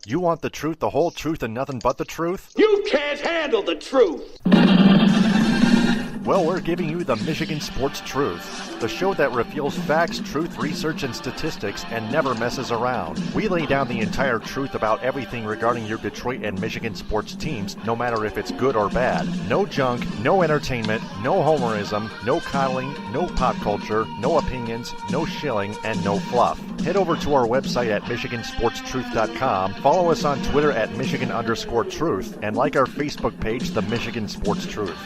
You want the truth, the whole truth, and nothing but the truth? You can't handle the truth! Well, we're giving you the Michigan Sports Truth, the show that reveals facts, truth, research, and statistics and never messes around. We lay down the entire truth about everything regarding your Detroit and Michigan sports teams, no matter if it's good or bad. No junk, no entertainment, no homerism, no coddling, no pop culture, no opinions, no shilling, and no fluff. Head over to our website at MichiganSportsTruth.com, follow us on Twitter at Michigan_Truth, and like our Facebook page, The Michigan Sports Truth.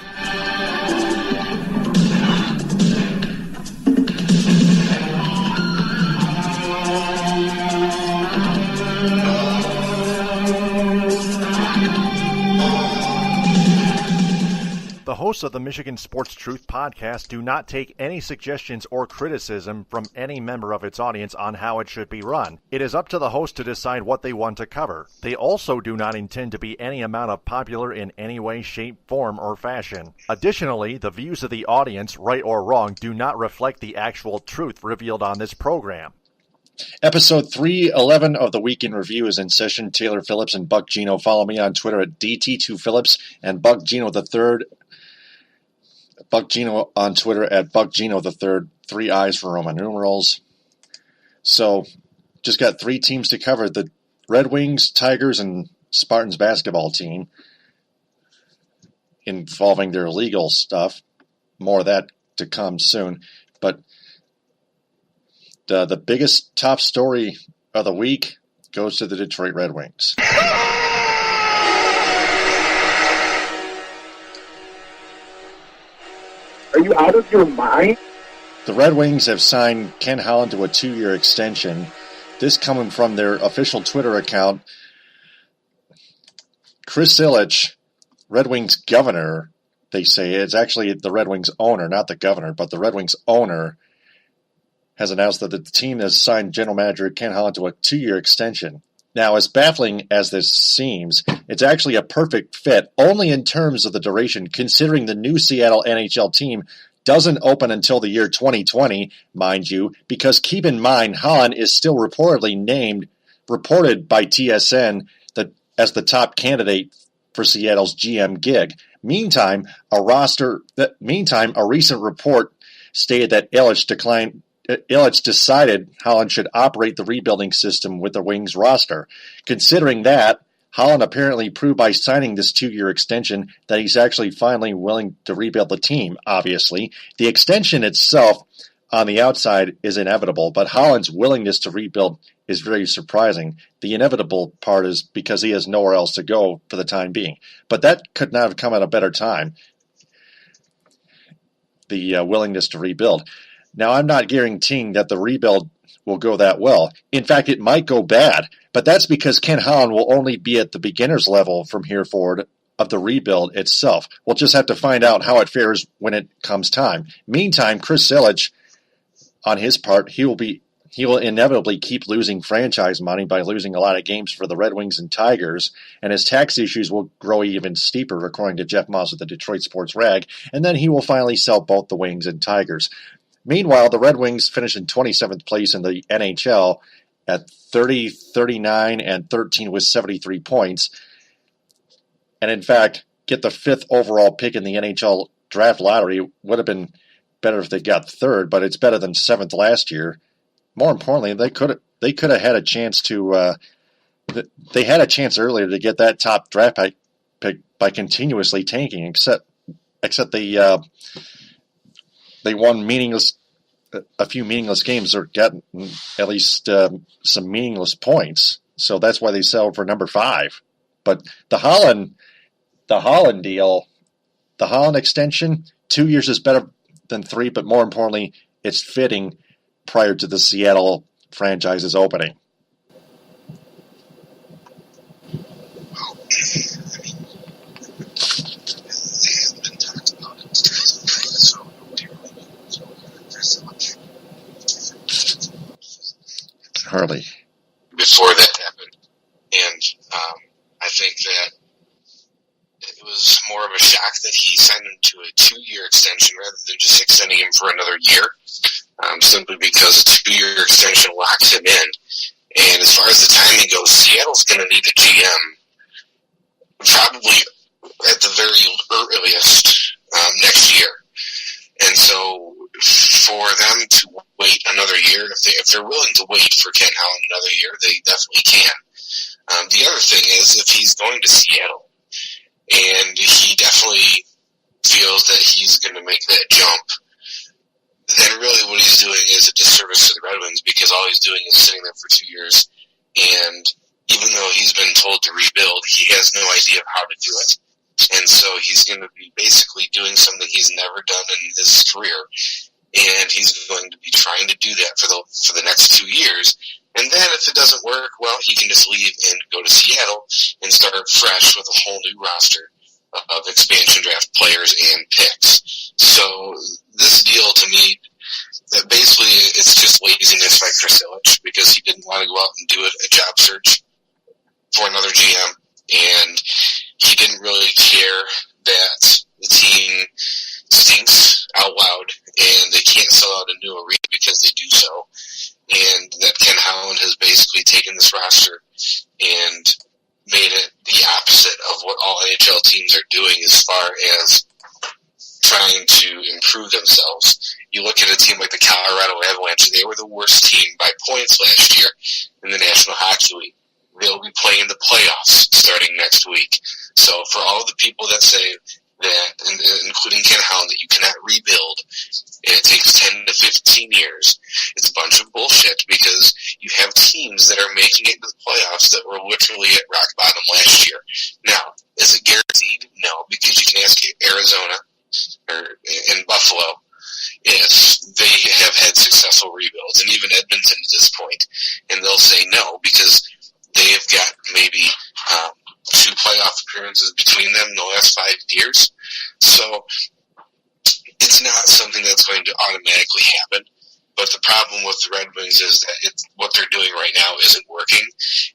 The hosts of the Michigan Sports Truth podcast do not take any suggestions or criticism from any member of its audience on how it should be run. It is up to the host to decide what they want to cover. They also do not intend to be any amount of popular in any way, shape, form, or fashion. Additionally, the views of the audience, right or wrong, do not reflect the actual truth revealed on this program. Episode 311 of the Week in Review is in session. Taylor Phillips and Buck Geno. Follow me on Twitter at DT2Phillips and Buck Geno III. Buck Geno on Twitter at Buck Geno III. 3 I's for Roman numerals. So, just got 3 teams to cover. The Red Wings, Tigers, and Spartans basketball team involving their legal stuff. More of that to come soon. But the biggest top story of the week goes to the Detroit Red Wings. Are you out of your mind? The Red Wings have signed Ken Holland to a 2-year extension. This coming from their official Twitter account. Chris Ilitch, Red Wings governor, they say. It's actually the Red Wings owner, not the governor, but the Red Wings owner has announced that the team has signed general manager Ken Holland to a 2-year extension. Now, as baffling as this seems, it's actually a perfect fit, only in terms of the duration, considering the new Seattle NHL team doesn't open until the year 2020, mind you, because keep in mind, Holland is still reported by TSN as the top candidate for Seattle's GM gig. Meantime, a recent report stated that Ilitch decided Holland should operate the rebuilding system with the Wings roster. Considering that, Holland apparently proved by signing this 2-year extension that he's actually finally willing to rebuild the team, obviously. The extension itself on the outside is inevitable, but Holland's willingness to rebuild is very surprising. The inevitable part is because he has nowhere else to go for the time being. But that could not have come at a better time, the willingness to rebuild. Now, I'm not guaranteeing that the rebuild will go that well. In fact, it might go bad, but that's because Ken Holland will only be at the beginner's level from here forward of the rebuild itself. We'll just have to find out how it fares when it comes time. Meantime, Chris Ilitch, on his part, he will inevitably keep losing franchise money by losing a lot of games for the Red Wings and Tigers, and his tax issues will grow even steeper, according to Jeff Moss of the Detroit Sports Rag, and then he will finally sell both the Wings and Tigers. Meanwhile, the Red Wings finish in 27th place in the NHL at 30, 39, and 13 with 73 points. And in fact, get the 5th overall pick in the NHL draft lottery. Would have been better if they got 3rd, but it's better than 7th last year. More importantly, they could have had a chance to. They had a chance earlier to get that top draft pick by continuously tanking, except they won a few meaningless games, or got at least some meaningless points. So that's why they settled for number 5. But the Holland deal, the Holland extension, 2 years is better than 3, but more importantly, it's fitting prior to the Seattle franchise's opening. Hardly. Before that happened, and I think that it was more of a shock that he signed him to a 2-year extension rather than just extending him for another year, simply because a 2-year extension locks him in. And as far as the timing goes, Seattle's going to need a GM probably at the very earliest next year. And so for them to wait another year, if they're willing to wait for Ken Holland another year, they definitely can. The other thing is, if he's going to Seattle and he definitely feels that he's going to make that jump, then really what he's doing is a disservice to the Red Wings, because all he's doing is sitting there for 2 years, and even though he's been told to rebuild, he has no idea of how to do it. And so he's going to be basically doing something he's never done in his career, and he's going to be trying to do that for the next 2 years. And then if it doesn't work, well, he can just leave and go to Seattle and start fresh with a whole new roster of expansion draft players and picks. So this deal, to me, that basically it's just laziness by Chris Ilitch, because he didn't want to go out and do a job search for another GM, and he didn't really care that the team stinks out loud and they can't sell out a new arena because they do so, and that Ken Holland has basically taken this roster and made it the opposite of what all NHL teams are doing as far as trying to improve themselves. You look at a team like the Colorado Avalanche, they were the worst team by points last year in the National Hockey League. They'll be playing the playoffs starting next week. So for all the people that say that, including Ken Holland, that you cannot rebuild, and it takes 10 to 15 years, it's a bunch of bullshit, because you have teams that are making it to the playoffs that were literally at rock bottom last year. Now, is it guaranteed? No, because you can ask Arizona and Buffalo if they have had successful rebuilds, and even Edmonton at this point, and they'll say no, because they have got maybe 2 playoff appearances between them in the last 5 years. So it's not something that's going to automatically happen. But the problem with the Red Wings is that what they're doing right now isn't working,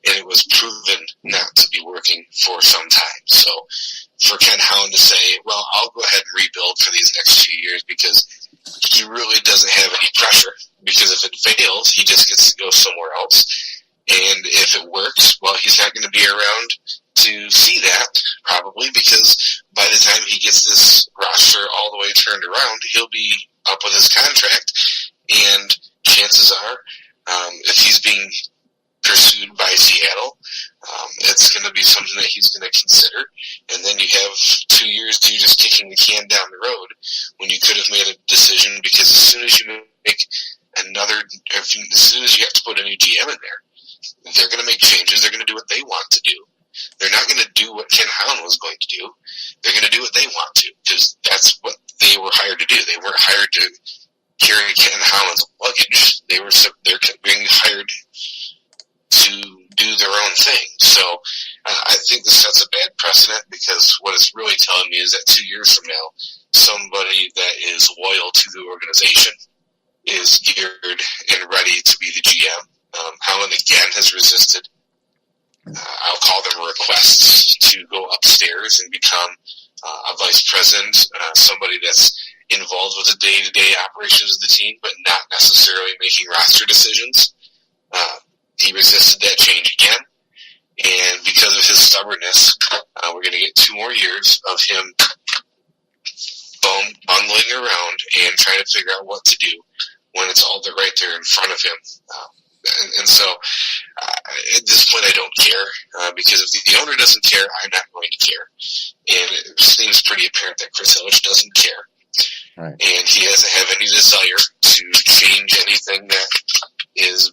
and it was proven not to be working for some time. So for Ken Holland to say, well, I'll go ahead and rebuild for these next 2 years, because he really doesn't have any pressure, because if it fails, he just gets to go somewhere else. And if it works, well, he's not going to be around to see that, probably, because by the time he gets this roster all the way turned around, he'll be up with his contract. And chances are, if he's being pursued by Seattle, it's going to be something that he's going to consider. And then you have 2 years to just kicking the can down the road, when you could have made a decision, because as soon as you make as soon as you have to put a new GM in there, they're going to make changes. They're going to do what they want to do. They're not going to do what Ken Holland was going to do. They're going to do what they want to, because that's what they were hired to do. They weren't hired to carry Ken Holland's luggage. They're being hired to do their own thing. So I think this sets a bad precedent, because what it's really telling me is that 2 years from now, somebody that is loyal to the organization is geared and ready to be the GM. Holland again has resisted, I'll call them requests, to go upstairs and become a vice president, somebody that's involved with the day-to-day operations of the team, but not necessarily making roster decisions. He resisted that change again, and because of his stubbornness, we're going to get 2 more years of him bungling around and trying to figure out what to do when it's all right there in front of him. And so, at this point, I don't care, because if the owner doesn't care, I'm not going to care. And it seems pretty apparent that Chris Ilitch doesn't care. Right. And he doesn't have any desire to change anything that is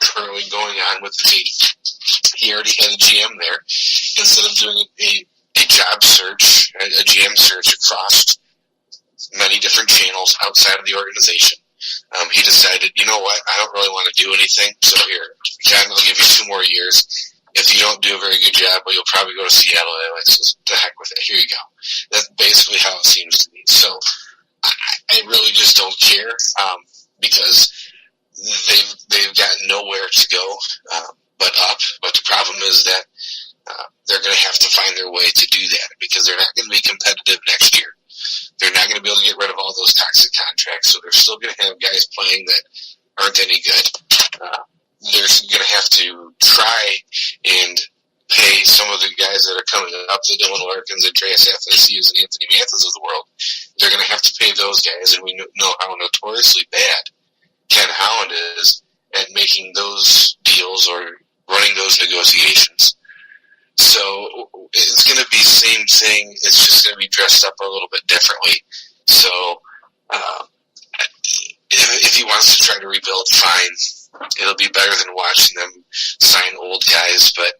currently going on with the team. He already had a GM there. Instead of doing a job search, a GM search across many different channels outside of the organization, he decided, you know what, I don't really want to do anything, so here, Ken, I'll give you 2 more years. If you don't do a very good job, well, you'll probably go to Seattle anyway, so the heck with it. Here you go. That's basically how it seems to me. So I really just don't care, because they've got nowhere to go but up. But the problem is that they're going to have to find their way to do that, because they're not going to be competitive next year. They're not going to be able to get rid of all those toxic contracts, so they're still going to have guys playing that aren't any good. they're going to have to try and pay some of the guys that are coming up, the Dylan Larkins, Andreas Athanasius, and Anthony Manthas of the world. They're going to have to pay those guys, and we know how notoriously bad Ken Holland is at making those deals or running those negotiations. So it's going to be the same thing. It's just going to be dressed up a little bit differently. So if he wants to try to rebuild, fine. It'll be better than watching them sign old guys. But,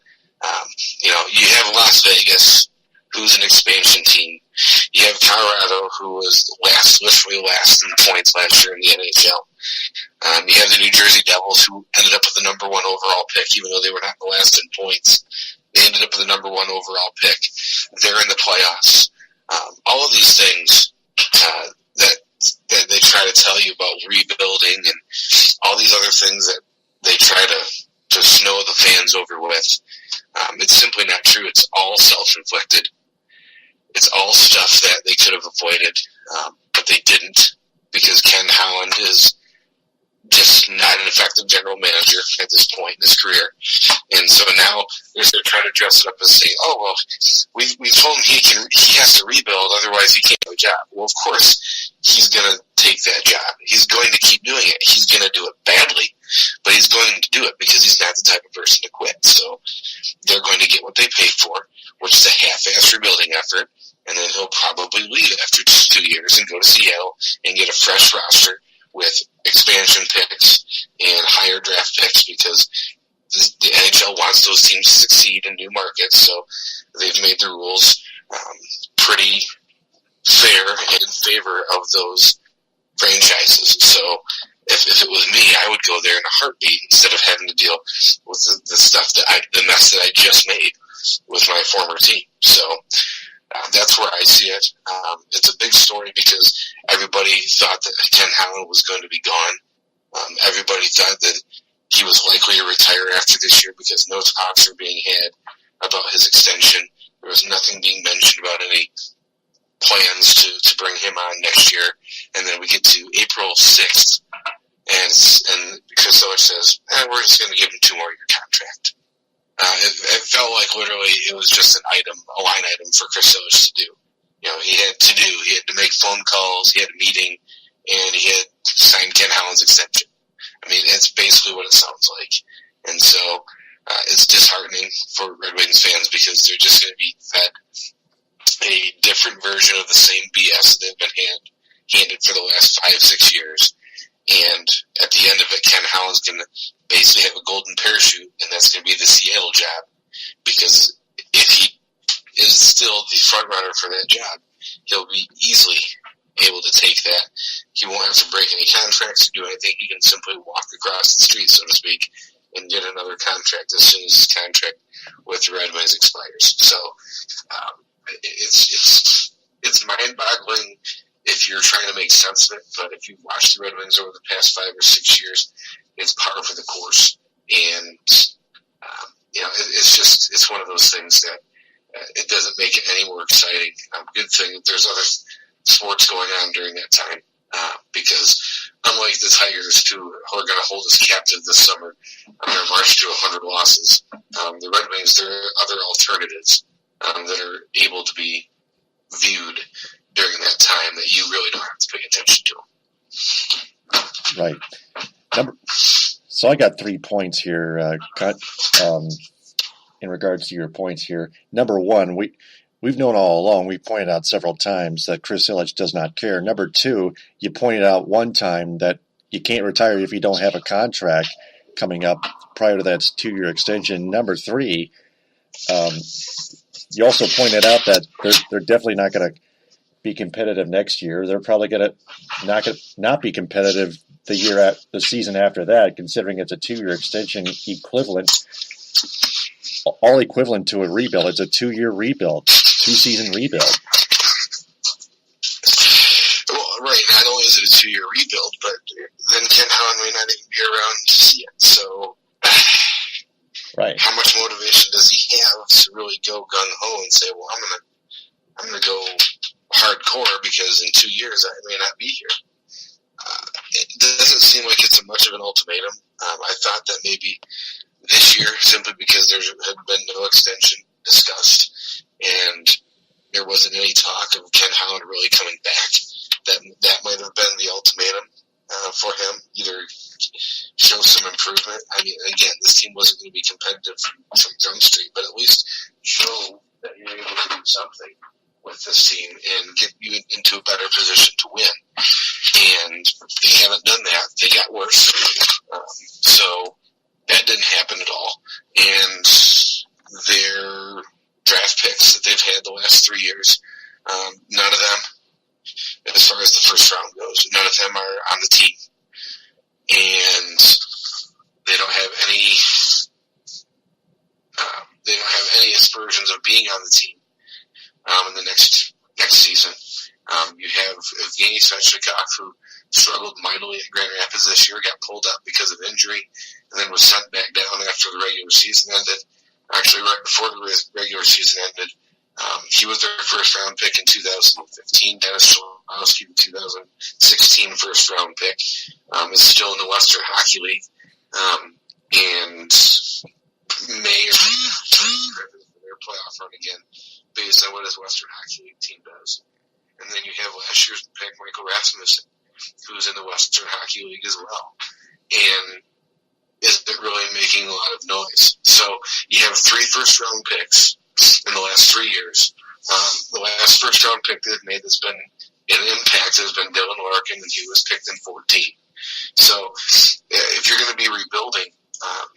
you have Las Vegas, who's an expansion team. You have Colorado, who was literally last in the points last year in the NHL. You have the New Jersey Devils, who ended up with the number 1 overall pick, even though they were not the last in points. They ended up with the number 1 overall pick. They're in the playoffs. All of these things that they try to tell you about rebuilding and all these other things that they try to snow the fans over with, it's simply not true. It's all self-inflicted. It's all stuff that they could have avoided, but they didn't, because Ken Holland is just not an effective general manager at this point in his career. And so now they're trying to dress it up and say, oh, well, we told him he has to rebuild, otherwise he can't do a job. Well, of course he's going to take that job. He's going to keep doing it. He's going to do it badly, but he's going to do it because he's not the type of person to quit. So they're going to get what they paid for, which is a half-ass rebuilding effort, and then he'll probably leave after 2 years and go to Seattle and get a fresh roster with expansion picks and higher draft picks, because the NHL wants those teams to succeed in new markets. So they've made the rules pretty fair in favor of those franchises. So if it was me, I would go there in a heartbeat instead of having to deal with the stuff the mess that I just made with my former team. So that's where I see it. It's a big story because everybody thought that Ken Holland was going to be gone. Everybody thought that he was likely to retire after this year because no talks are being had about his extension. There was nothing being mentioned about any plans to bring him on next year. And then we get to April 6th, and Chris Ilitch says, we're just going to give him 2 more year contract. It felt like literally it was just a line item for Chris Ilitch to do. He had to make phone calls, he had a meeting, and he had signed Ken Holland's extension. I mean, it's basically what it sounds like. And so it's disheartening for Red Wings fans because they're just going to be fed a different version of the same BS that they've been handed for the last 5-6 years. And at the end of it, Ken Holland's going to basically have a golden parachute, and that's going to be the Seattle job. Because if he is still the front runner for that job, he'll be easily able to take that. He won't have to break any contracts or do anything. He can simply walk across the street, so to speak, and get another contract as soon as his contract with the Red Wings expires. So it's mind-boggling if you're trying to make sense of it, but if you've watched the Red Wings over the past 5 or 6 years, it's par for the course. And, it's one of those things that it doesn't make it any more exciting. Good thing that there's other sports going on during that time, because unlike the Tigers, who are going to hold us captive this summer on their march to 100 losses, the Red Wings, there are other alternatives that are able to be viewed during that time that you really don't have to pay attention to. Right. So I got 3 points here, in regards to your points here. Number 1, we've known all along, we pointed out several times that Chris Ilitch does not care. Number 2, you pointed out one time that you can't retire if you don't have a contract coming up prior to that 2-year extension. Number 3, you also pointed out that they're definitely not going to be competitive next year. They're probably going to not be competitive the season after that, considering it's a 2-year extension all equivalent to a rebuild. It's a 2-year rebuild, 2-season rebuild. Well, right. Not only is it a 2-year rebuild, but then Ken Holland may not even be around to see it. So, right. How much motivation does he have to really go gung ho and say, "Well, I'm gonna go hardcore because in 2 years I may not be here"? It doesn't seem like it's much of an ultimatum. I thought that maybe this year, simply because there had been no extension discussed, and there wasn't any talk of Ken Holland really coming back, that might have been the ultimatum for him. Either show some improvement. I mean, again, this team wasn't going to be competitive from Jump Street, but at least show that you're able to do something with this team and get you into a better position to win. And they haven't done that. They got worse. So that didn't happen at all. And their draft picks that they've had the last 3 years, none of them, as far as the first round goes, none of them are on the team. And they don't have any aspersions of being on the team in the next season. You have Evgeny Svechnikov, who struggled mightily at Grand Rapids this year, got pulled up because of injury, and then was sent back down after the regular season ended. Actually, right before the regular season ended. He was their first-round pick in 2015. Dennis Cholowski, the 2016 first-round pick, is still in the Western Hockey League, and may or may not for their playoff run again, based on what his Western Hockey League team does. And then you have last year's pick, Michael Rasmussen, who's in the Western Hockey League as well, and isn't really making a lot of noise. So you have 3 first-round picks in the last 3 years. The last first-round pick they've made that's been an impact has been Dylan Larkin, and he was picked in 14. So if you're going to be rebuilding,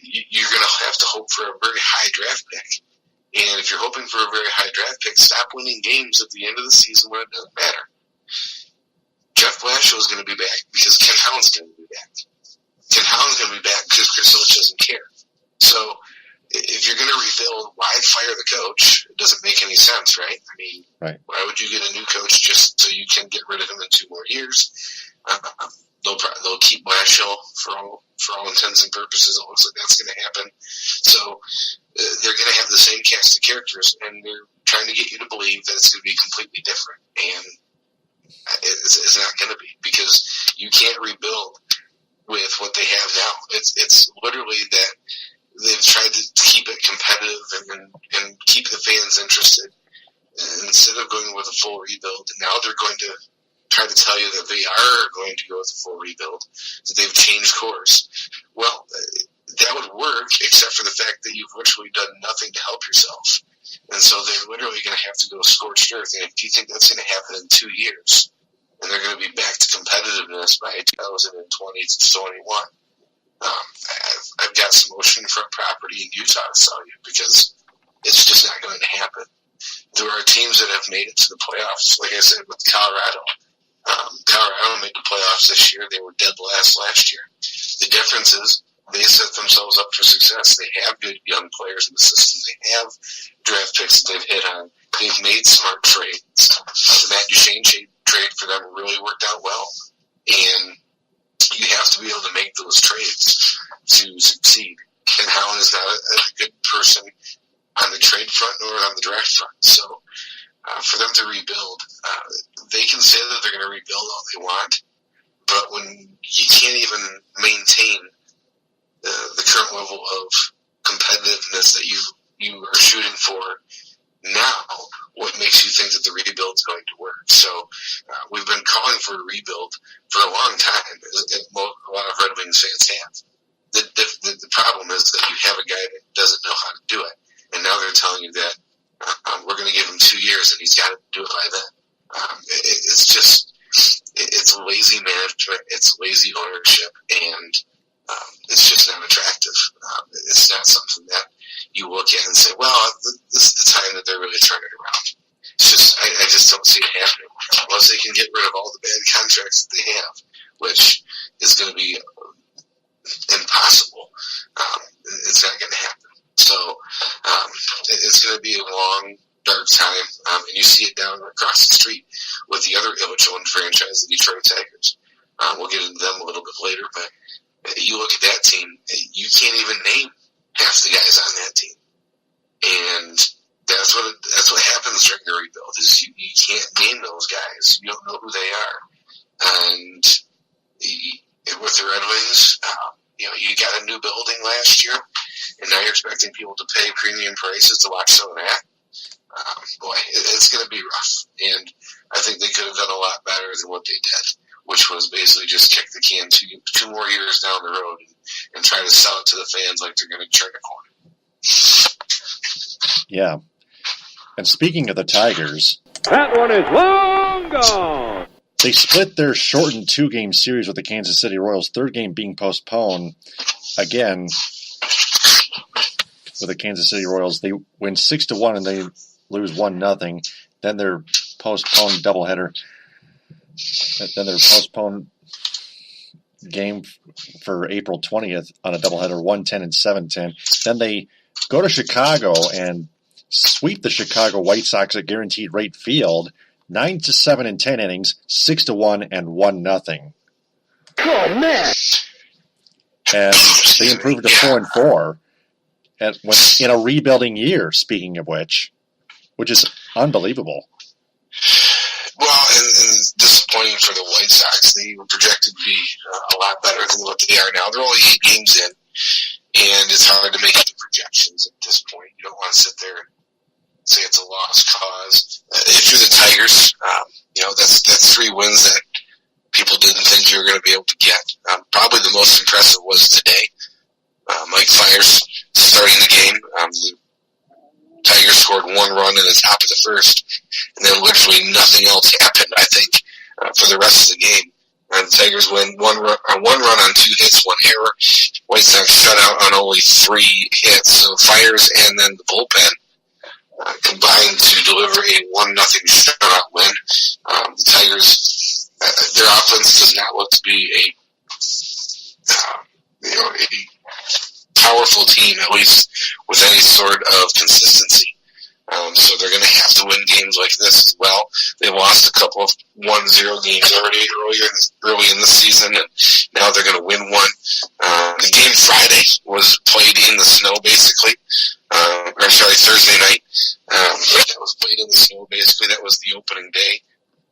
you're going to have to hope for a very high draft pick. And if you're hoping for a very high draft pick, stop winning games at the end of the season when it doesn't matter. Jeff Blashill is going to be back because Ken Holland's going to be back. Ken Holland's going to be back because Chris Ilitch doesn't care. So if you're going to rebuild, why fire the coach? It doesn't make any sense, right? I mean, right. Why would you get a new coach just so you can get rid of him in 2 more years? They'll keep Blashill for all intents and purposes. It looks like that's going to happen. So they're going to have the same cast of characters, and they're trying to get you to believe that it's going to be completely different. And it's not going to be, because you can't rebuild with what they have now. It's literally that they've tried to keep it competitive and keep the fans interested instead of going with a full rebuild. And now they're going to try to tell you that they are going to go with a full rebuild, that they've changed course. Well, that would work, except for the fact that you've virtually done nothing to help yourself. And so they're literally going to have to go scorched earth. And if you think that's going to happen in 2 years, and they're going to be back to competitiveness by 2020 to 21, I've got some oceanfront property in Utah to sell you, because it's just not going to happen. There are teams that have made it to the playoffs, like I said, with Colorado. Colorado made the playoffs this year. They were dead last year. The difference is they set themselves up for success. They have good young players in the system. They have draft picks that they've hit on. They've made smart trades. The Matt Duchene trade for them really worked out well. And you have to be able to make those trades to succeed. Ken Holland is not a good person on the trade front nor on the draft front. So for them to rebuild, they can say that they're going to rebuild all they want, but when you can't even maintain the current level of competitiveness that you are shooting for now, what makes you think that the rebuild is going to work? So we've been calling for a rebuild for a long time. A lot of Red Wings fans have. The problem is that you have a guy that doesn't know how to do it, and now they're telling you that we're going to give him 2 years and he's got to do it by then. It's lazy management, it's lazy ownership, and it's just not attractive. It's not something that you look at and say, well, this is the time that they're really turning it around. It's just, I just don't see it happening. Unless they can get rid of all the bad contracts that they have, which is going to be impossible. It's not going to happen. So it's going to be a long, dark time, and you see it down across the street with the other ill-owned franchise, the Detroit Tigers. We'll get into them a little bit later, but you look at that team, you can't even name half the guys on that team, and that's what happens during the rebuild. Is you can't name those guys, you don't know who they are, and with the Red Wings, you got a new building last year, and now you're expecting people to pay premium prices to watch some of that. Boy, it's going to be rough. And I think they could have done a lot better than what they did, which was basically just kick the can two more years down the road and try to sell it to the fans like they're going to turn a corner. Yeah. And speaking of the Tigers, That one is long gone. they split their shortened 2-game series with the Kansas City Royals, third game being postponed. Again, with the Kansas City Royals, they win 6-1 and they lose 1-0. Then their postponed doubleheader. Then their postponed game for April 20th on a doubleheader, 1-10 and 7-10. Then they go to Chicago and sweep the Chicago White Sox at Guaranteed Rate Field, 9-7 in 10 innings, 6-1 and 1-0. Oh, man. And they improved to 4-4 in a rebuilding year, speaking of which is unbelievable. Well, and disappointing for the White Sox. They were projected to be a lot better than what they are now. They're only 8 games in, and it's hard to make any projections at this point. You don't want to sit there and say it's a lost cause. If you're the Tigers, that's 3 wins that people didn't think you were going to be able to get. Probably the most impressive was today. Mike Fiers starting the game. The Tigers scored 1 run in the top of the first, and then literally nothing else happened, I think, for the rest of the game. And the Tigers win one run on 2 hits, 1 error. White Sox shut out on only 3 hits. So Fiers and then the bullpen combined to deliver a 1-0 shutout win. The Tigers, their offense does not look to be a powerful team, at least with any sort of consistency. So they're going to have to win games like this as well. They lost a couple of 1-0 games early in the season, and now they're going to win one. The game Friday was played in the snow, basically. Thursday night. That was played in the snow, basically. That was the opening day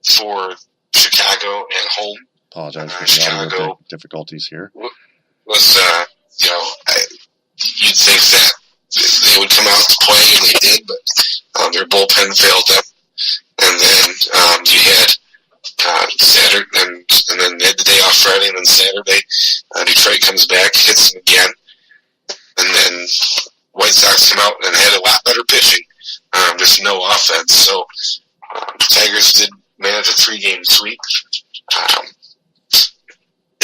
for Chicago at home. Apologize for the audio difficulties here. Was, you'd think that they would come out to play, and they did, but their bullpen failed them. And then you had Saturday, and then they had the day off Friday, and then Saturday, Detroit comes back, hits them again, and then White Sox come out and had a lot better pitching, just no offense. So the Tigers did manage a 3-game sweep.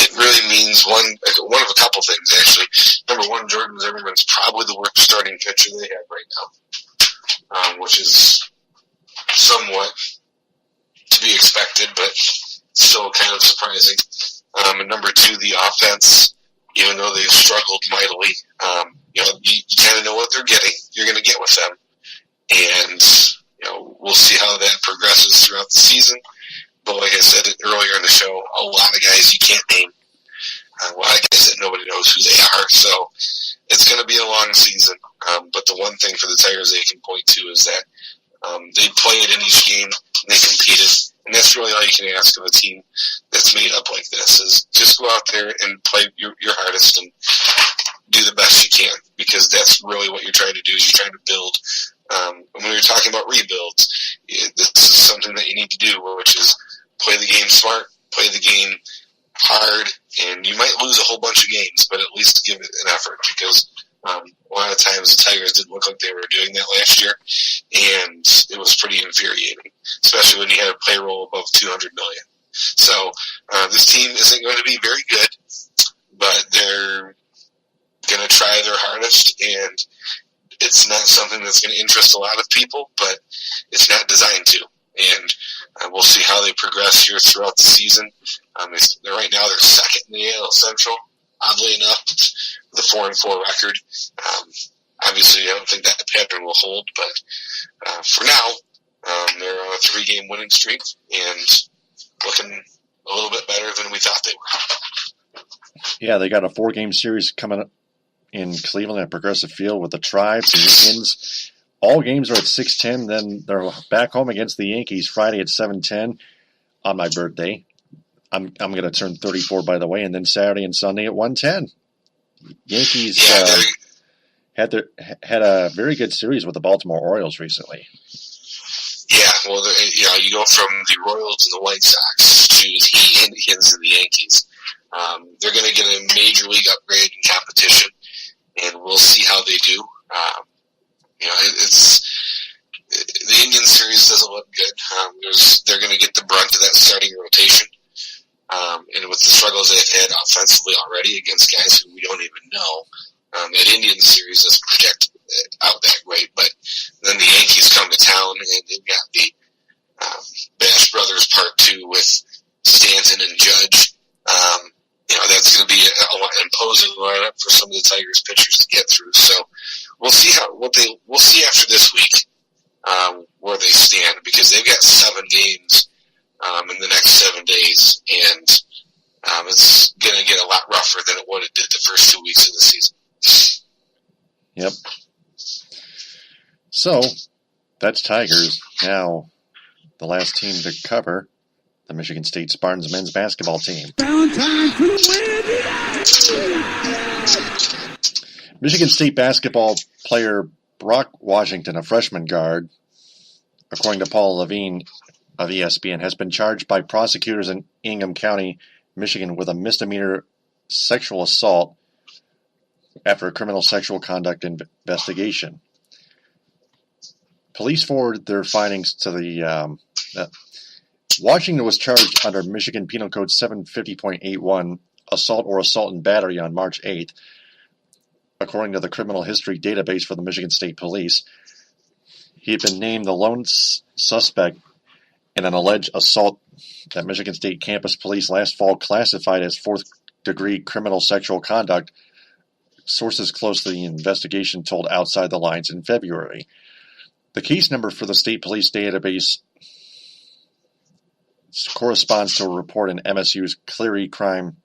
It really means one of a couple things, actually. Number one, Jordan Zimmerman's probably the worst starting pitcher they have right now, which is somewhat to be expected, but still kind of surprising. And number 2, the offense, even though they've struggled mightily, you kind of know what they're getting. You're going to get with them. And, we'll see how that progresses throughout the season. But like I said earlier in the show, a lot of guys you can't name. A lot of guys that nobody knows who they are. So it's going to be a long season. But the one thing for the Tigers they can point to is that they played in each game, and they competed. And that's really all you can ask of a team that's made up like this, is just go out there and play your hardest and do the best you can, because that's really what you're trying to do. Is you're trying to build. When you're talking about rebuilds, this is something that you need to do, which is play the game smart, play the game hard, and you might lose a whole bunch of games, but at least give it an effort, because a lot of times the Tigers didn't look like they were doing that last year, and it was pretty infuriating, especially when you had a payroll above $200 million. So this team isn't going to be very good, but they're going to try their hardest, and it's not something that's going to interest a lot of people, but it's not designed to. And we'll see how they progress here throughout the season. Right now, they're second in the AL Central, oddly enough, with a 4-4 record. Obviously, I don't think that pattern will hold, but for now, they're on a 3-game winning streak and looking a little bit better than we thought they were. Yeah, they got a 4-game series coming up in Cleveland at Progressive Field with the Tribes and Indians. All games are at 6:10. Then they're back home against the Yankees Friday at 7:10 on my birthday. I'm going to turn 34, by the way, and then Saturday and Sunday at 1:10. Yankees Yeah, had a very good series with the Baltimore Orioles recently. yeah. Well, you go from the Royals and the White Sox to the Indians and the Yankees. They're going to get a major league upgrade in competition, and we'll see how they do. The Indian series doesn't look good. They're going to get the brunt of that starting rotation. And with the struggles they've had offensively already against guys who we don't even know, that Indian series doesn't project out that great. But then the Yankees come to town, and they've got the Bash Brothers Part 2 with Stanton and Judge. That's going to be an imposing lineup for some of the Tigers pitchers to get through. So we'll see we'll see after this week where they stand, because they've got 7 games in the next 7 days, and it's going to get a lot rougher than what it did the first 2 weeks of the season. Yep. So that's Tigers. Now the last team to cover, the Michigan State Spartans men's basketball team. Michigan State basketball player Brock Washington, a freshman guard, according to Paul Levine of ESPN, has been charged by prosecutors in Ingham County, Michigan, with a misdemeanor sexual assault after a criminal sexual conduct investigation. Police forwarded their findings to the Washington was charged under Michigan Penal Code 750.81, assault or assault and battery, on March 8th, according to the criminal history database for the Michigan State Police. He had been named the lone suspect in an alleged assault that Michigan State campus police last fall classified as fourth-degree criminal sexual conduct. Sources close to the investigation told Outside the Lines in February. The case number for the state police database corresponds to a report in MSU's Cleary Crime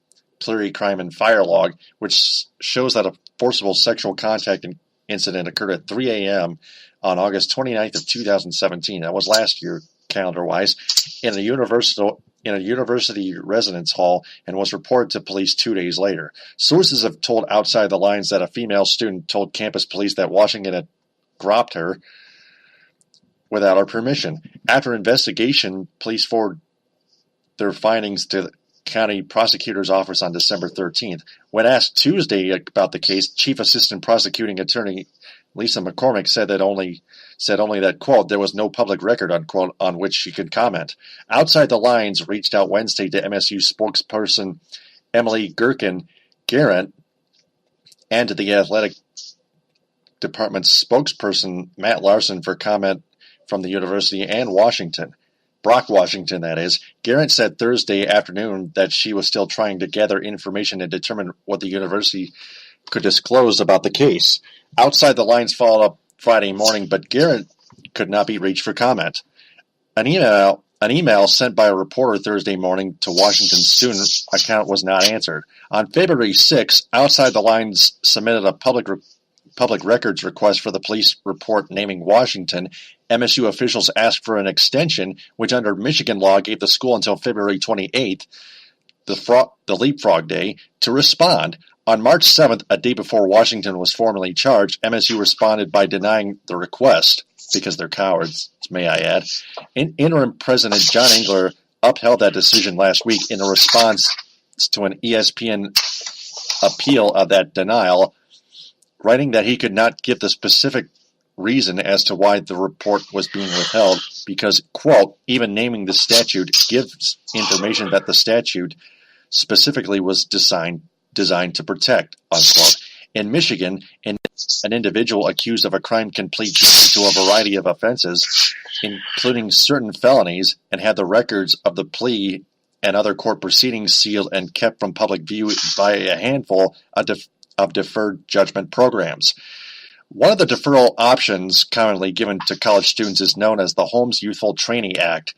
and Fire Log, which shows that a forcible sexual contact incident occurred at 3 a.m. on August 29th of 2017. That was last year, calendar-wise, in a university residence hall, and was reported to police 2 days later. Sources have told Outside the Lines that a female student told campus police that Washington had gropped her without her permission. After investigation, police forwarded their findings to the county prosecutor's office on December 13th. When asked Tuesday about the case, Chief Assistant Prosecuting Attorney Lisa McCormick said only that, quote, there was no public record, unquote, on which she could comment. Outside the Lines reached out Wednesday to MSU spokesperson Emily Garrett and to the athletic department's spokesperson Matt Larson for comment from the university and Washington. Brock Washington, that is. Garrett said Thursday afternoon that she was still trying to gather information and determine what the university could disclose about the case. Outside the Lines followed up Friday morning, but Garrett could not be reached for comment. An email sent by a reporter Thursday morning to Washington's student account was not answered. On February 6, Outside the Lines submitted a public records request for the police report naming Washington. MSU officials asked for an extension, which under Michigan law gave the school until February 28th, the leapfrog day, to respond. On March 7th, a day before Washington was formally charged, MSU responded by denying the request, because they're cowards, may I add. Interim President John Engler upheld that decision last week in a response to an ESPN appeal of that denial, writing that he could not give the specific reason as to why the report was being withheld because, quote, even naming the statute gives information that the statute specifically was designed to protect, unquote. In Michigan, an individual accused of a crime can plead guilty to a variety of offenses, including certain felonies, and had the records of the plea and other court proceedings sealed and kept from public view by a handful of deferred judgment programs. One of the deferral options commonly given to college students is known as the Holmes Youthful Training Act,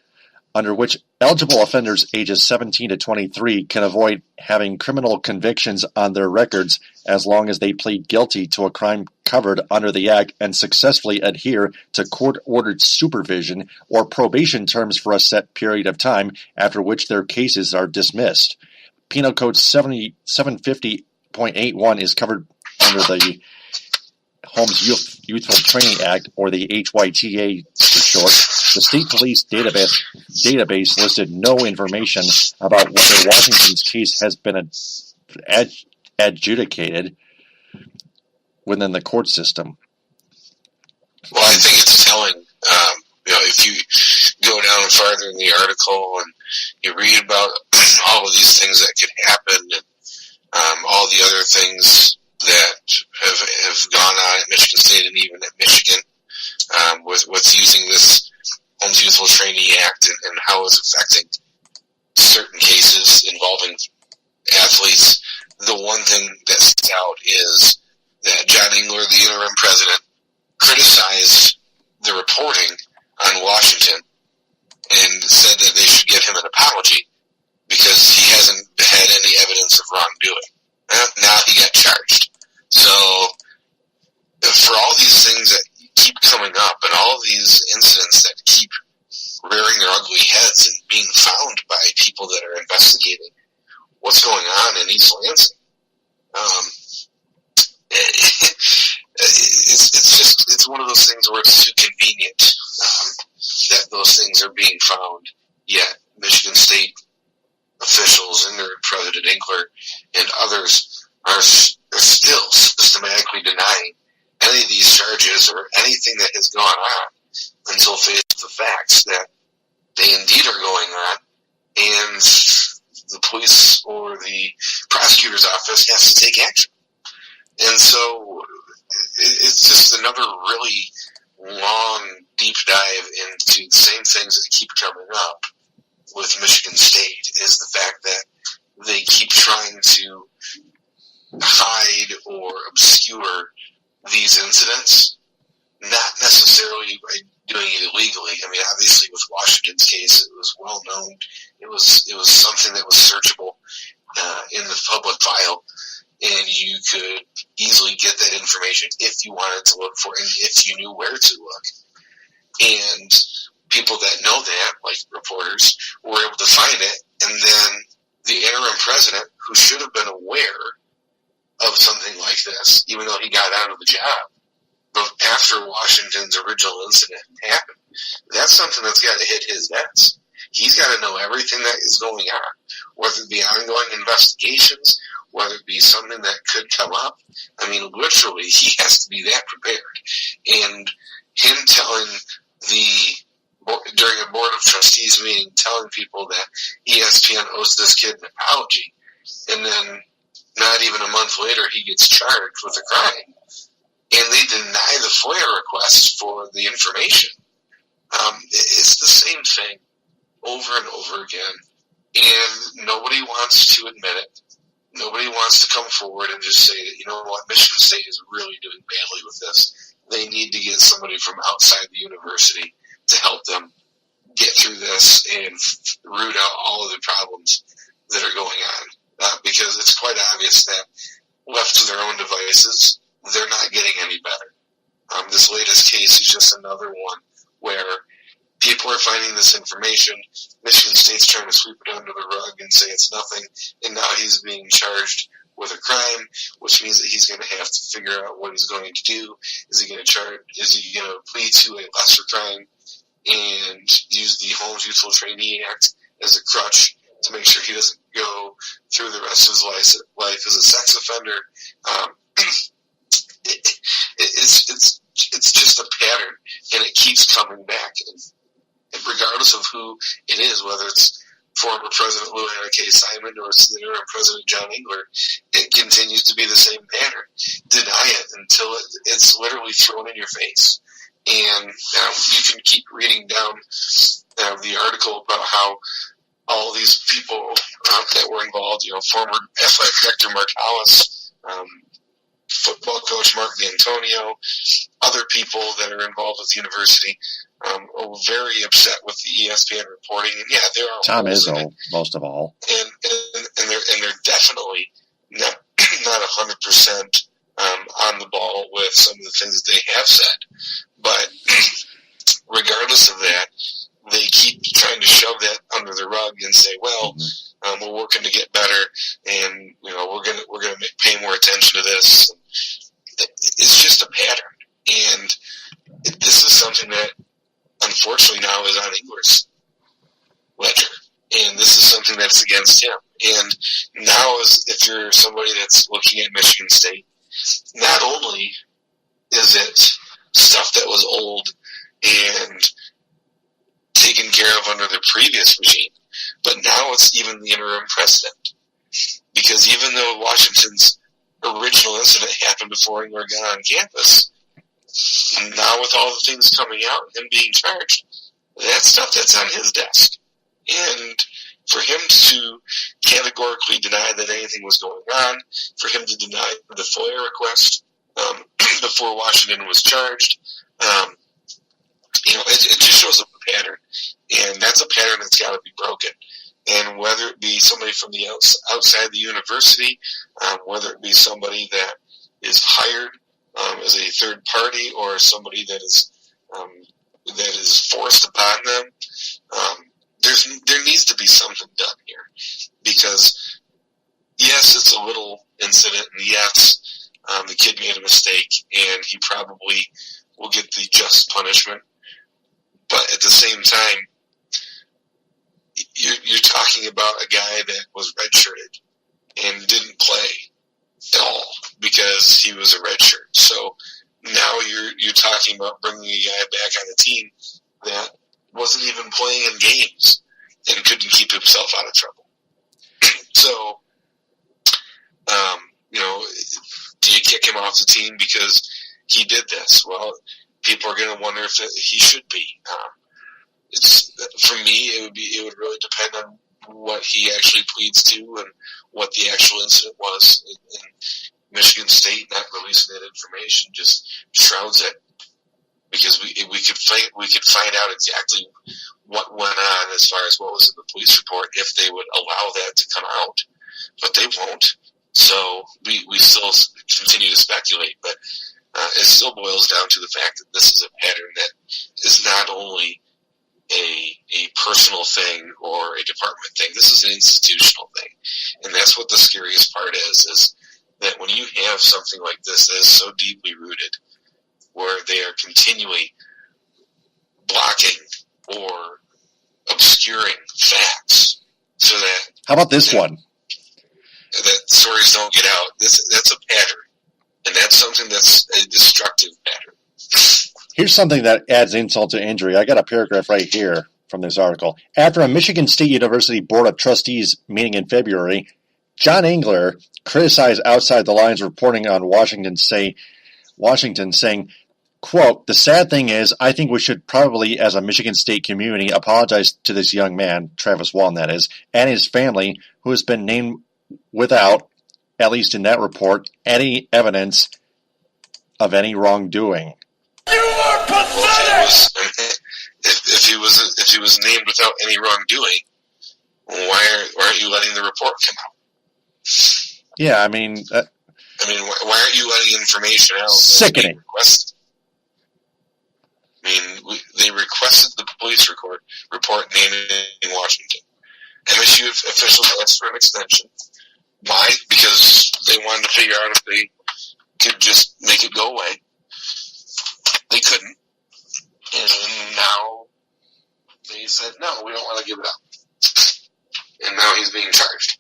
under which eligible offenders ages 17 to 23 can avoid having criminal convictions on their records as long as they plead guilty to a crime covered under the Act and successfully adhere to court-ordered supervision or probation terms for a set period of time, after which their cases are dismissed. Penal Code 750.81 .81 is covered under the Homes Youthful Training Act, or the HYTA for short. The state police database listed no information about whether Washington's case has been adjudicated within the court system. Well, I think it's telling. If you go down farther in the article and you read about all of these things that could happen, and all the other things that have gone on at Michigan State and even at Michigan, with using this Homes Youthful Training Act and how it's affecting certain cases involving athletes, the one thing that sticks out is that John Engler, the interim president, criticized the reporting on Washington and said that they should give him an apology because he hasn't had any evidence of wrongdoing. Now he got charged. So for all these things that keep coming up and all these incidents that keep rearing their ugly heads and being found by people that are investigating what's going on in East Lansing, it's one of those things where it's too convenient that those things are being found, yet Michigan State officials and their President Engler and others are still systematically denying any of these charges or anything that has gone on until faced with the facts that they indeed are going on, and the police or the prosecutor's office has to take action. And so it's just another really long, deep dive into the same things that keep coming up with Michigan State, is the fact that they keep trying to hide or obscure these incidents, not necessarily by doing it illegally. I mean, obviously with Washington's case, it was well known. It was something that was searchable in the public file, and you could easily get that information if you wanted to look for it, and if you knew where to look. And people that know that, like reporters, were able to find it, and then the interim president, who should have been aware of something like this, even though he got out of the job, but after Washington's original incident happened, that's something that's got to hit his desk. He's got to know everything that is going on, whether it be ongoing investigations, whether it be something that could come up. I mean, literally, he has to be that prepared. And him telling during a Board of Trustees meeting, telling people that ESPN owes this kid an apology, and then not even a month later, he gets charged with a crime, and they deny the FOIA request for the information. It's the same thing over and over again, and nobody wants to admit it. Nobody wants to come forward and just say that, you know what, Michigan State is really doing badly with this. They need to get somebody from outside the university to help them get through this and root out all of the problems that are going on. Because it's quite obvious that left to their own devices, they're not getting any better. This latest case is just another one where people are finding this information. Michigan State's trying to sweep it under the rug and say it's nothing, and now he's being charged with a crime, which means that he's going to have to figure out what he's going to do. Is he going to plead to a lesser crime and use the Homes Youthful Trainee Act as a crutch to make sure he doesn't go through the rest of his life as a sex offender? It's just a pattern, and it keeps coming back. And regardless of who it is, whether it's former President Lou Anna K. Simon or it's the interim President John Engler, it continues to be the same pattern. Deny it until it's literally thrown in your face. And you can keep reading down the article about how all these people that were involved, former athletic director Mark Hollis, football coach Mark D'Antonio, other people that are involved with the university, are very upset with the ESPN reporting. And yeah, there are Tom Izzo, most of all, and they're definitely not 100% on the ball with some of the things that they have said. But regardless of that, they keep trying to shove that under the rug and say, well, we're working to get better, and we're gonna pay more attention to this. It's just a pattern. And this is something that, unfortunately, now is on Engler's ledger. And this is something that's against him. And now, if you're somebody that's looking at Michigan State, not only is it stuff that was old and taken care of under the previous regime, but now it's even the interim precedent. Because even though Washington's original incident happened before Engler got on campus, now with all the things coming out and him being charged, that's stuff that's on his desk. And for him to categorically deny that anything was going on, for him to deny the FOIA request before Washington was charged, it just shows a pattern. And that's a pattern that's got to be broken. And whether it be somebody from the outside the university, whether it be somebody that is hired as a third party or somebody that is forced upon them, there needs to be something done here. Because, yes, it's a little incident, and yes, the kid made a mistake, and he probably will get the just punishment. But at the same time, you're talking about a guy that was redshirted and didn't play at all because he was a redshirt. So now you're talking about bringing a guy back on the team that wasn't even playing in games and couldn't keep himself out of trouble. So, do you kick him off the team because he did this? Well, people are going to wonder if he should be. For me, it would really depend on what he actually pleads to and what the actual incident was. And Michigan State not releasing that information just shrouds it, because we could find out exactly what went on as far as what was in the police report if they would allow that to come out, but they won't. So we still continue to speculate, but it still boils down to the fact that this is a pattern that is not only a personal thing or a department thing. This is an institutional thing. And that's what the scariest part is that when you have something like this that is so deeply rooted, where they are continually blocking or obscuring facts so that... How about this one? That stories don't get out. That's a pattern. And that's something that's a destructive pattern. Here's something that adds insult to injury. I got a paragraph right here from this article. After a Michigan State University Board of Trustees meeting in February, John Engler criticized Outside the Lines reporting on Washington saying, quote, "The sad thing is, I think we should probably, as a Michigan State community, apologize to this young man," Travis Walton that is, "and his family, who has been named without, at least in that report, any evidence of any wrongdoing." You are pathetic! If he was named without any wrongdoing, why aren't you letting the report come out? Yeah, I mean, why aren't you letting information out? Sickening. They requested the police report naming Washington. MSU officials asked for an extension. Why? Because they wanted to figure out if they could just make it go away. They couldn't. And now they said, no, we don't want to give it up. And now he's being charged.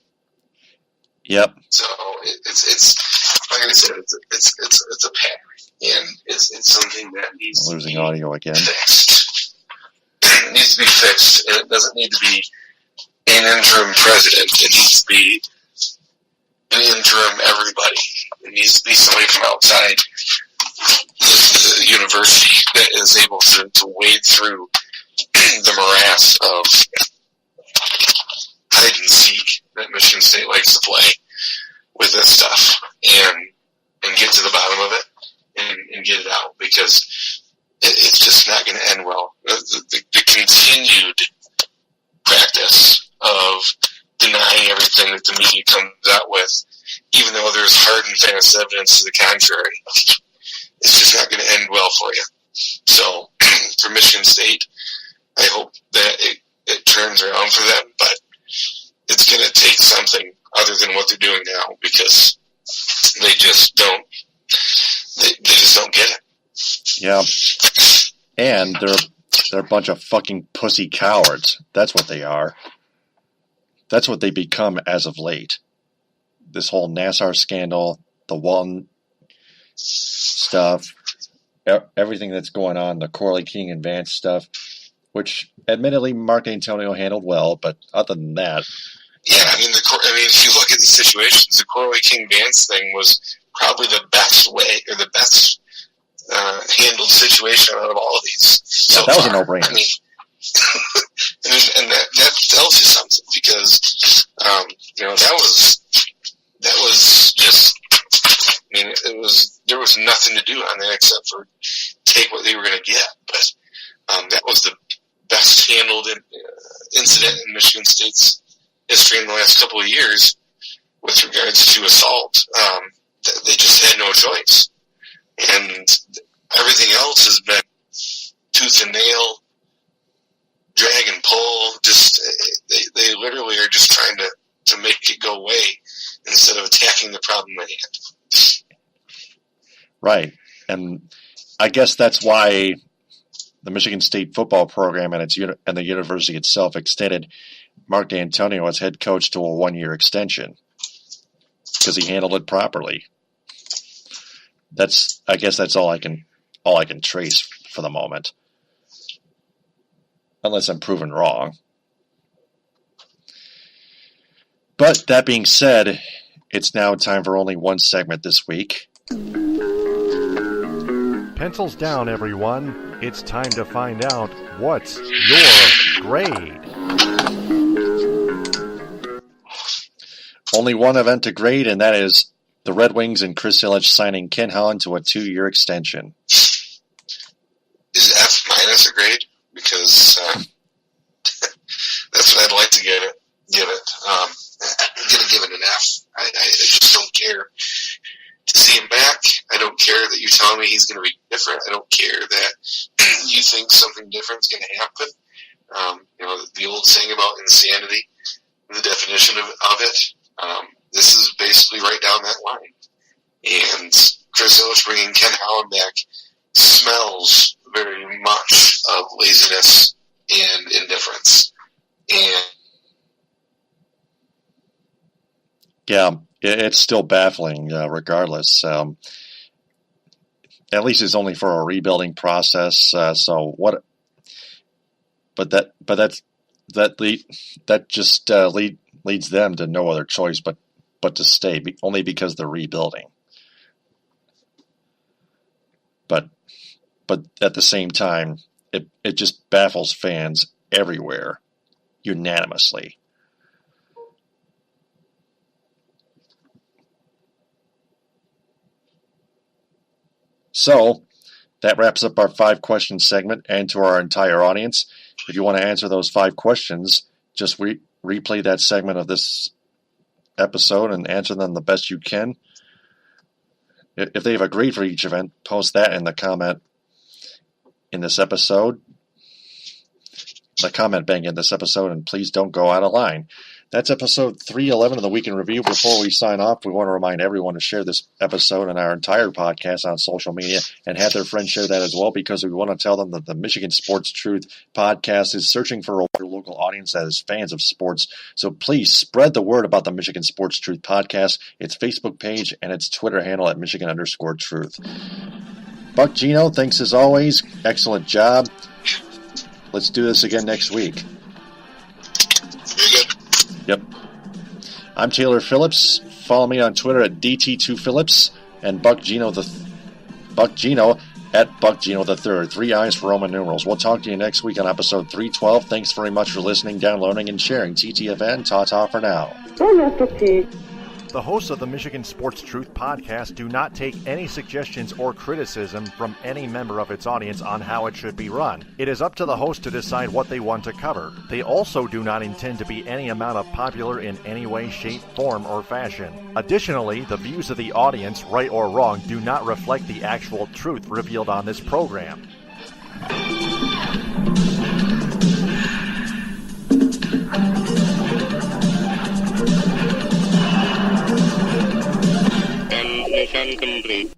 Yep. So it's like I said, it's a pattern. And it's something that needs losing to be audio again. Fixed. It needs to be fixed. And it doesn't need to be an interim president. It needs to be an interim everybody. It needs to be somebody from outside the university that is able to wade through the morass of hide and seek that Michigan State likes to play with this stuff and get to the bottom of it and get it out, because it's just not going to end well. The continued practice of denying everything that the media comes out with, even though there's hard and fast evidence to the contrary, it's just not going to end well for you. So, for Michigan State, I hope that it turns around for them, but it's going to take something other than what they're doing now, because They just don't. They just don't get it. Yeah, and they're a bunch of fucking pussy cowards. That's what they are. That's what they become as of late. This whole Nassar scandal, the Walton stuff, everything that's going on, the Corley King and Vance stuff, which admittedly Mark D'Antonio handled well, but other than that, yeah, I mean, if you look at the situations, the Corley King Vance thing was probably the best way or the best handled situation out of all of these. So that was far. a no-brainer. I mean, and that tells you something because that was just. I mean, there was nothing to do on that except for take what they were going to get. But that was the best handled incident in Michigan State's history in the last couple of years with regards to assault. They just had no choice. And everything else has been tooth and nail, drag and pull. Just they literally are just trying to make it go away instead of attacking the problem at hand. Right. And I guess that's why the Michigan State football program and the university itself extended Mark D'Antonio as head coach to a 1-year extension because he handled it properly. I guess that's all I can trace for the moment, unless I'm proven wrong. But that being said, it's now time for only one segment this week. Pencils down, everyone. It's time to find out what's your grade. Only one event to grade, and that is the Red Wings and Chris Ilitch signing Ken Holland to a 2-year extension. Is F minus a grade? Because that's what I'd like to give it. I'm going to give it an F. I just don't care to see him back. I don't care that you tell me he's going to be different. I don't care that you think something different is going to happen. The old saying about insanity, the definition of it. This is basically right down that line. And Chris Ilitch bringing Ken Holland back smells very much of laziness and indifference. And yeah, it's still baffling regardless. At least it's only for a rebuilding process. So what? But that just leads them to no other choice but to stay, only because they're rebuilding. But at the same time, it just baffles fans everywhere, unanimously. So, that wraps up our 5-question segment, and to our entire audience, if you want to answer those 5 questions, just replay that segment of this episode and answer them the best you can. If they have a grade for each event, post that in the comment in this episode, the comment bank in this episode, and please don't go out of line. That's episode 311 of the Week in Review. Before we sign off, we want to remind everyone to share this episode and our entire podcast on social media and have their friends share that as well, because we want to tell them that the Michigan Sports Truth podcast is searching for a local audience that is fans of sports. So please spread the word about the Michigan Sports Truth podcast, its Facebook page, and its Twitter handle at Michigan_Truth. Buck Geno, thanks as always. Excellent job. Let's do this again next week. Yep. I'm Taylor Phillips. Follow me on Twitter at DT2Phillips and Buck Geno at Buck Geno III. 3 I's for Roman numerals. We'll talk to you next week on episode 312. Thanks very much for listening, downloading, and sharing. TTFN, ta-ta for now. The hosts of the Michigan Sports Truth podcast do not take any suggestions or criticism from any member of its audience on how it should be run. It is up to the host to decide what they want to cover. They also do not intend to be any amount of popular in any way, shape, form, or fashion. Additionally, the views of the audience, right or wrong, do not reflect the actual truth revealed on this program. Mission complete.